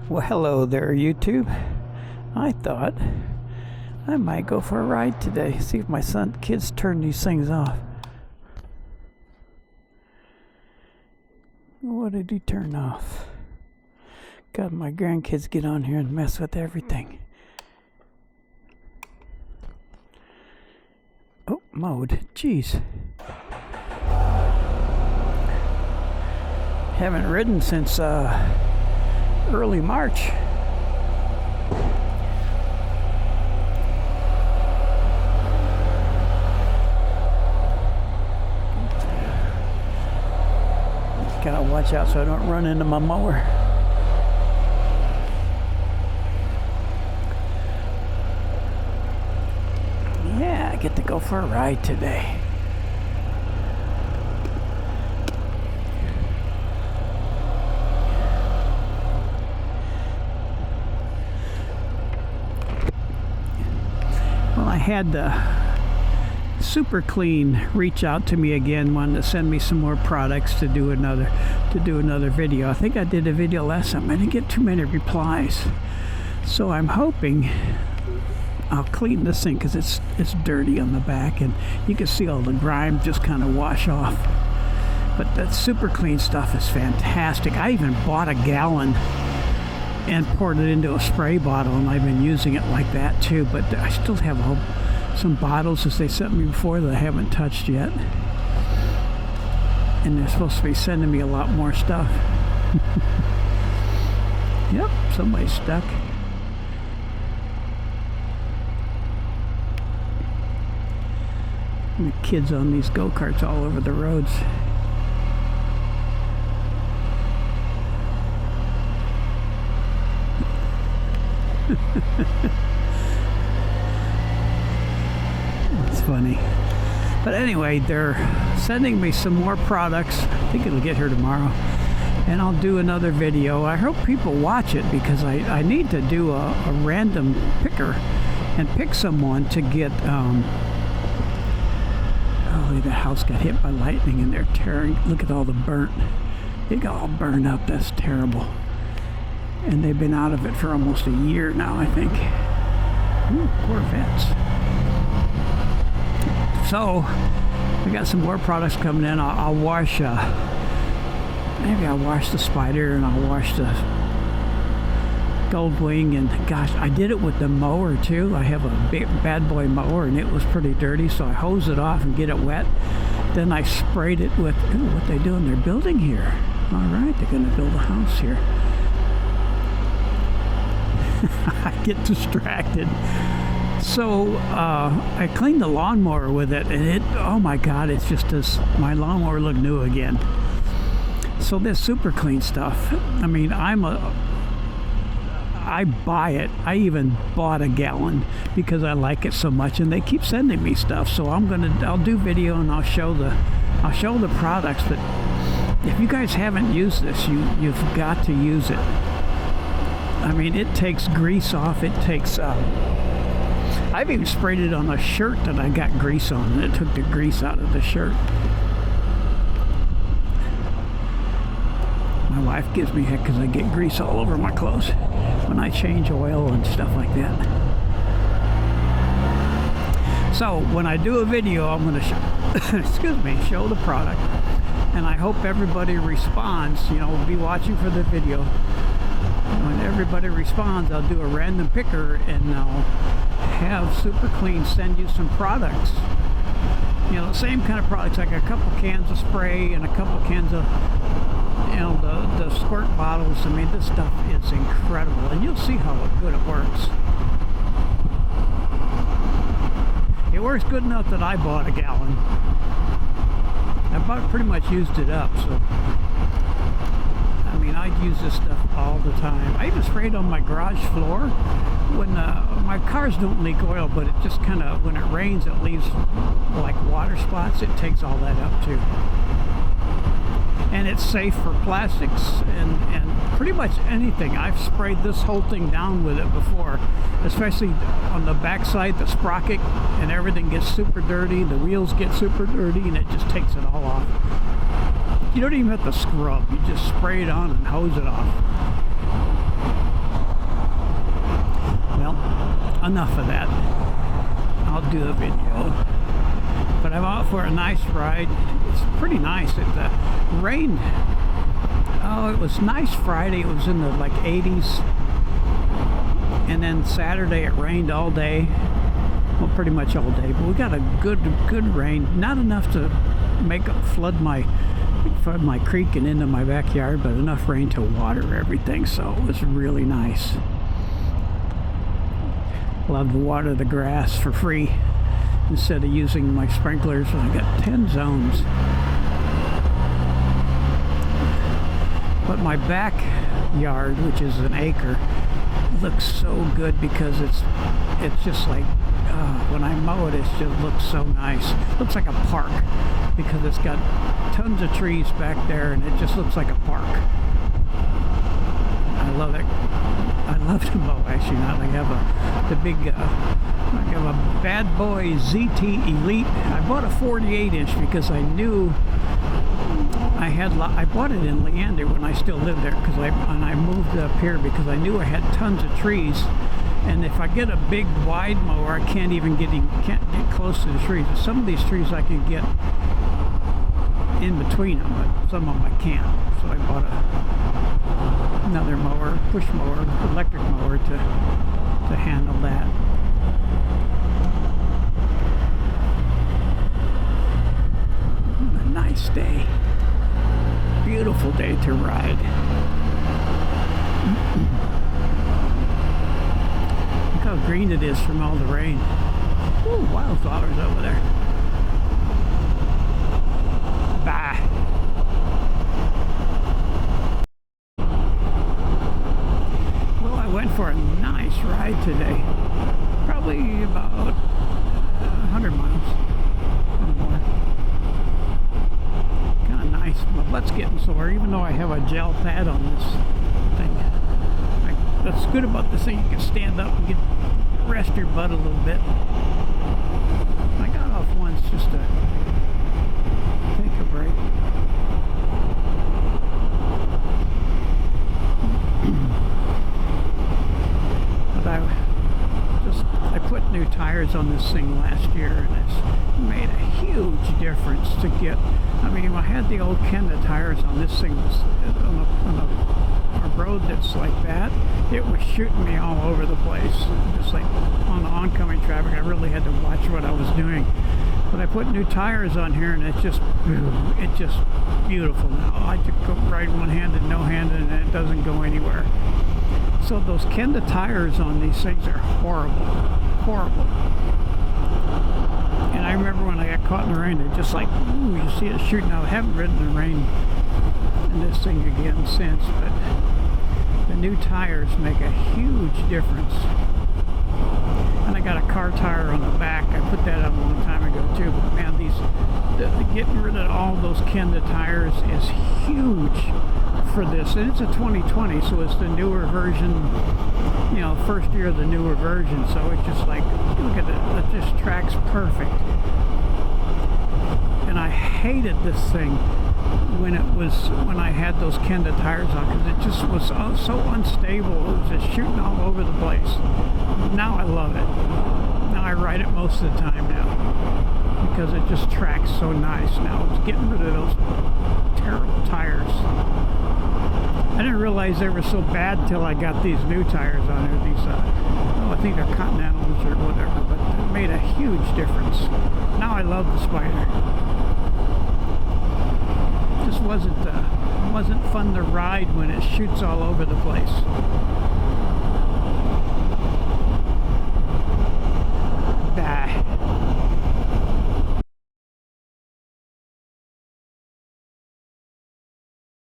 Well, hello there, YouTube. I thought I might go for a ride today, see if my kids turn these things off. What did he turn off? God, my grandkids get on here and mess with everything. Oh, mode. Jeez. Haven't ridden since early March. Gotta watch out so I don't run into my mower. Yeah, I get to go for a ride today. Well, I had Super Clean reach out to me again, wanted to send me some more products to do another video. I think I did a video last time. I didn't get too many replies, so I'm hoping I'll clean this thing because it's dirty on the back, and you can see all the grime just kind of wash off. But that Super Clean stuff is fantastic. I even bought a gallon and poured it into a spray bottle, and I've been using it like that too. But I still have some bottles as they sent me before that I haven't touched yet, and they're supposed to be sending me a lot more stuff. Yep, somebody's stuck. And the kids on these go-karts all over the roads. It's funny. But anyway, they're sending me some more products. I think it'll get here tomorrow, and I'll do another video. I hope people watch it because I need to do a random picker and pick someone to get oh, the house got hit by lightning and they're tearing. Look at all the burnt. It got all burned up. That's terrible. And they've been out of it for almost a year now, I think. Ooh, Corvettes. So, I got some more products coming in. I'll wash, maybe I'll wash the Spyder and I'll wash the Goldwing. And gosh, I did it with the mower too. I have a big bad boy mower and it was pretty dirty, so I hose it off and get it wet. Then I sprayed it with, ooh, what they doing? They're building here. All right, they're gonna build a house here. I get distracted. So I cleaned the lawnmower with it, and it, oh my God, it's just as my lawnmower looked new again. So this Super Clean stuff, I mean, I buy it. I even bought a gallon because I like it so much, and they keep sending me stuff. So I'll do video and I'll show the products. But if you guys haven't used this, you've got to use it. I mean, it takes grease off. It takes, I've even sprayed it on a shirt that I got grease on, and it took the grease out of the shirt. My wife gives me heck because I get grease all over my clothes when I change oil and stuff like that. So when I do a video, I'm going to show the product, and I hope everybody responds. You know, be watching for the video. When everybody responds, I'll do a random picker and I'll have Super Clean send you some products. You know, the same kind of products, like a couple cans of spray and a couple cans of, you know, the squirt bottles. I mean, this stuff is incredible, and you'll see how good it works. It works good enough that I bought a gallon. I pretty much used it up, so. I mean, I'd use this stuff all the time. I even sprayed on my garage floor when my cars don't leak oil, but it just kind of, when it rains, it leaves like water spots. It takes all that up too. And it's safe for plastics and pretty much anything. I've sprayed this whole thing down with it before, especially on the backside, the sprocket, and everything gets super dirty. The wheels get super dirty, and it just takes it all off. You don't even have to scrub. You just spray it on and hose it off. enough of that. I'll do a video. But I'm out for a nice ride. It's pretty nice. It rained. Oh, it was nice Friday. It was in the like 80s. And then Saturday it rained all day. Well, pretty much all day. But we got a good rain. Not enough to flood my creek and into my backyard, but enough rain to water everything. So it was really nice. Allowed to water the grass for free instead of using my sprinklers. I got 10 zones. But my backyard, which is an acre, looks so good because it's just like when I mow it, it just looks so nice. Looks like a park because it's got tons of trees back there, and it just looks like a park. I love it. I love to mow. Actually, not I have I have a Bad Boy ZT Elite. I bought a 48-inch because I knew I bought it in Leander when I still lived there, because I moved up here because I knew I had tons of trees, and if I get a big wide mower, I can't get close to the trees. Some of these trees I can get in between them, but some of them I can't. So I bought another mower, push mower, electric mower to handle that. A nice day. Beautiful day to ride. Look how green it is from all the rain. Ooh, wildflowers over there. Bye. Well, I went for a nice ride today. Probably about 100 miles or more. Kind of nice. My butt's getting sore, even though I have a gel pad on this thing. That's good about this thing. You can stand up and rest your butt a little bit. I got off once just to take a break. But I put new tires on this thing last year, and it's made a huge difference to get. I mean, I had the old Kenda tires on this thing on a road that's like that. It was shooting me all over the place, just like on the oncoming traffic. I really had to watch what I was doing. But I put new tires on here, and it's just beautiful now. I could go ride one-handed, no-handed, and it doesn't go anywhere. So those Kenda tires on these things are horrible. And I remember when I got caught in the rain, it just like, ooh, you see it shooting out. I haven't ridden in the rain in this thing again since, but the new tires make a huge difference. And I got a car tire on the back. I put that on a long time ago too. But man, getting rid of all those Kenda tires is huge for this. And it's a 2020, so it's the newer version, you know, first year of the newer version. So it's just like, look at it, it just tracks perfect. And I hated this thing when I had those Kenda tires on, because it just was so unstable. It was just shooting all over the place. Now I love it. Now I ride it most of the time now because it just tracks so nice. Now it's getting rid of those terrible tires. I didn't realize they were so bad till I got these new tires on there. These, I think they're Continentals or whatever, but it made a huge difference. Now I love the Spyder. Just wasn't fun to ride when it shoots all over the place.